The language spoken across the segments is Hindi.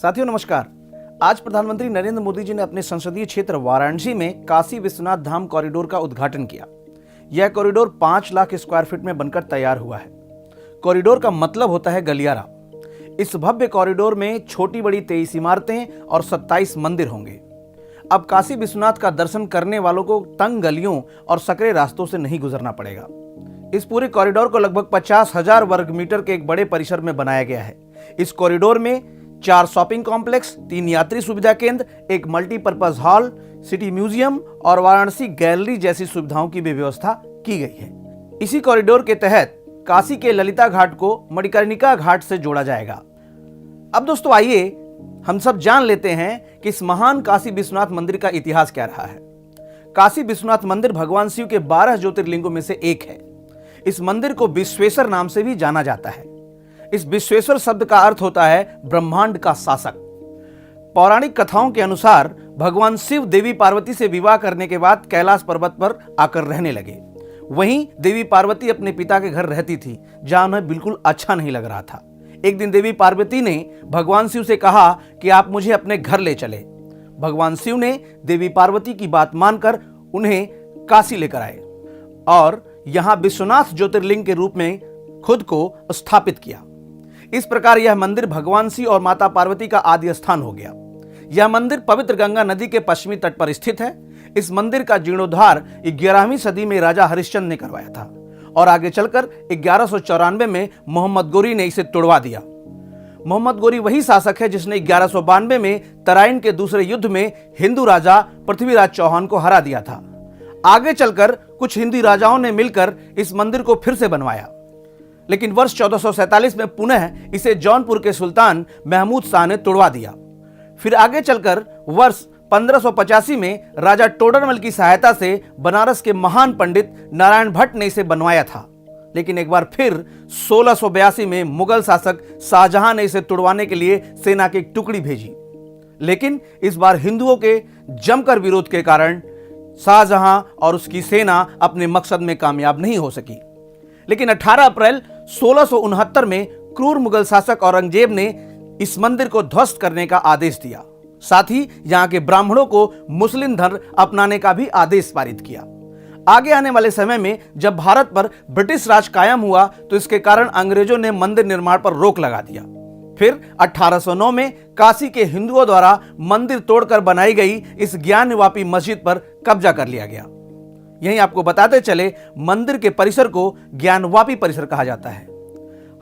साथियों नमस्कार। आज प्रधानमंत्री नरेंद्र मोदी जी ने अपने संसदीय क्षेत्र वाराणसी में काशी विश्वनाथ धाम कॉरिडोर का उद्घाटन किया। यह कॉरिडोर 5 लाख स्क्वायर फीट में बनकर तैयार हुआ है। कॉरिडोर का मतलब होता है गलियारा। इस भव्य कॉरिडोर में छोटी बड़ी 23 इमारतें और 27 मंदिर होंगे। अब काशी विश्वनाथ का दर्शन करने वालों को तंग गलियों और सकरे रास्तों से नहीं गुजरना पड़ेगा। इस पूरे कॉरिडोर को लगभग 50,000 वर्ग मीटर के एक बड़े परिसर में बनाया गया है। इस कॉरिडोर में 4 शॉपिंग कॉम्प्लेक्स, 3 यात्री सुविधा केंद्र, एक मल्टीपर्पज हॉल, सिटी म्यूजियम और वाराणसी गैलरी जैसी सुविधाओं की भी व्यवस्था की गई है। इसी कॉरिडोर के तहत काशी के ललिता घाट को मणिकर्णिका घाट से जोड़ा जाएगा। अब दोस्तों आइए हम सब जान लेते हैं कि इस महान काशी विश्वनाथ मंदिर का इतिहास क्या रहा है। काशी विश्वनाथ मंदिर भगवान शिव के 12 ज्योतिर्लिंगों में से एक है। इस मंदिर को विश्वेश्वर नाम से भी जाना जाता है। इस विश्वेश्वर शब्द का अर्थ होता है ब्रह्मांड का शासक। पौराणिक कथाओं के अनुसार भगवान शिव देवी पार्वती से विवाह करने के बाद कैलाश पर्वत पर आकर रहने लगे। वहीं देवी पार्वती अपने पिता के घर रहती थी, जहां उन्हें बिल्कुल अच्छा नहीं लग रहा था। एक दिन देवी पार्वती ने भगवान शिव से कहा कि आप मुझे अपने घर ले चले। भगवान शिव ने देवी पार्वती की बात मानकर उन्हें काशी लेकर आए और यहां विश्वनाथ ज्योतिर्लिंग के रूप में खुद को स्थापित किया। इस प्रकार यह मंदिर भगवान शिव और माता पार्वती का आदि स्थान हो गया। यह मंदिर पवित्र गंगा नदी के पश्चिमी तट पर स्थित है। इस मंदिर का जीर्णोद्धार 11वीं सदी में राजा हरिश्चंद्र ने करवाया था और आगे चलकर 1194 में मोहम्मद गोरी ने इसे तोड़वा दिया। मोहम्मद गोरी वही शासक है जिसने 1192 में तराइन के दूसरे युद्ध में हिंदू राजा पृथ्वीराज चौहान को हरा दिया था। आगे चलकर कुछ हिंदी राजाओं ने मिलकर इस मंदिर को फिर से बनवाया, लेकिन वर्ष 1447 में पुनः इसे जौनपुर के सुल्तान महमूद शाह ने तोड़वा दिया। फिर आगे चलकर वर्ष 1585 में राजा टोडरमल की सहायता से बनारस के महान पंडित नारायण भट्ट ने इसे बनवाया था। लेकिन एक बार फिर 1682 में मुगल शासक शाहजहां ने इसे तोड़वाने के लिए सेना की एक टुकड़ी भेजी, लेकिन इस बार हिंदुओं के जमकर विरोध के कारण शाहजहां और उसकी सेना अपने मकसद में कामयाब नहीं हो सकी। लेकिन 18 अप्रैल 1669 में क्रूर मुगल शासक औरंगजेब ने इस मंदिर को ध्वस्त करने का आदेश दिया। साथ ही यहां के ब्राह्मणों को मुस्लिम धर्म अपनाने का भी आदेश पारित किया। आगे आने वाले समय में जब भारत पर ब्रिटिश राज कायम हुआ तो इसके कारण अंग्रेजों ने मंदिर निर्माण पर रोक लगा दिया। फिर 1809 में काशी के हिंदुओं द्वारा मंदिर तोड़कर बनाई गई इस ज्ञानवापी मस्जिद पर कब्जा कर लिया गया। यहीं आपको बताते चले, मंदिर के परिसर को ज्ञानवापी परिसर कहा जाता है।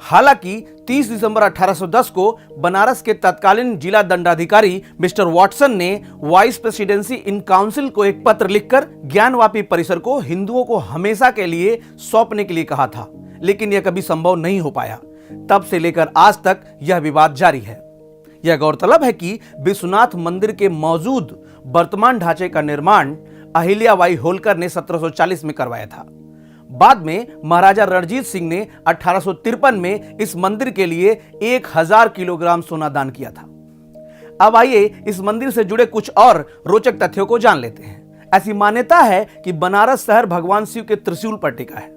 हालांकि 30 दिसंबर 1810 को बनारस के तत्कालीन जिला दंडाधिकारी मिस्टर वॉटसन ने वाइस प्रेसिडेंसी इन काउंसिल को एक पत्र लिखकर ज्ञानवापी परिसर को हिंदुओं को हमेशा के लिए सौंपने के लिए कहा था, लेकिन यह कभी संभव नहीं हो पाया। तब से लेकर आज तक यह विवाद जारी है। यह गौरतलब है कि विश्वनाथ मंदिर के मौजूद वर्तमान ढांचे का निर्माण अहिल्याबाई होलकर ने 1740 में करवाया था। बाद में महाराजा रणजीत सिंह ने 1853 में इस मंदिर के लिए 1000 किलोग्राम सोना दान किया था। अब आइए इस मंदिर से जुड़े कुछ और रोचक तथ्यों को जान लेते हैं। ऐसी मान्यता है कि बनारस शहर भगवान शिव के त्रिशूल पर टिका है।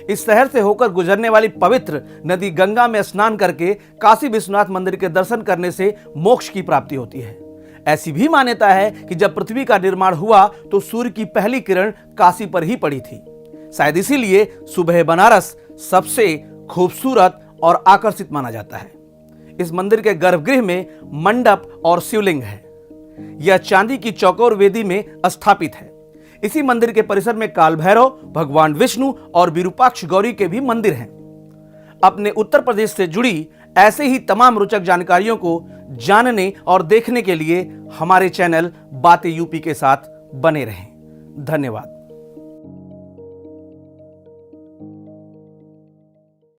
इस शहर से होकर गुजरने वाली पवित्र नदी गंगा में स्नान करके काशी विश्वनाथ मंदिर के दर्शन करने से मोक्ष की प्राप्ति होती है। ऐसी भी मान्यता है कि जब पृथ्वी का निर्माण हुआ तो सूर्य की पहली किरण काशी पर ही पड़ी थी। शायद इसीलिए सुबह बनारस सबसे खूबसूरत और आकर्षित माना जाता है। इस मंदिर के गर्भगृह में मंडप और शिवलिंग है। यह चांदी की चौकोर वेदी में स्थापित है। इसी मंदिर के परिसर में काल भैरव, भगवान विष्णु और विरूपाक्ष गौरी के भी मंदिर हैं। अपने उत्तर प्रदेश से जुड़ी ऐसे ही तमाम रोचक जानकारियों को जानने और देखने के लिए हमारे चैनल बातें यूपी के साथ बने रहें। धन्यवाद।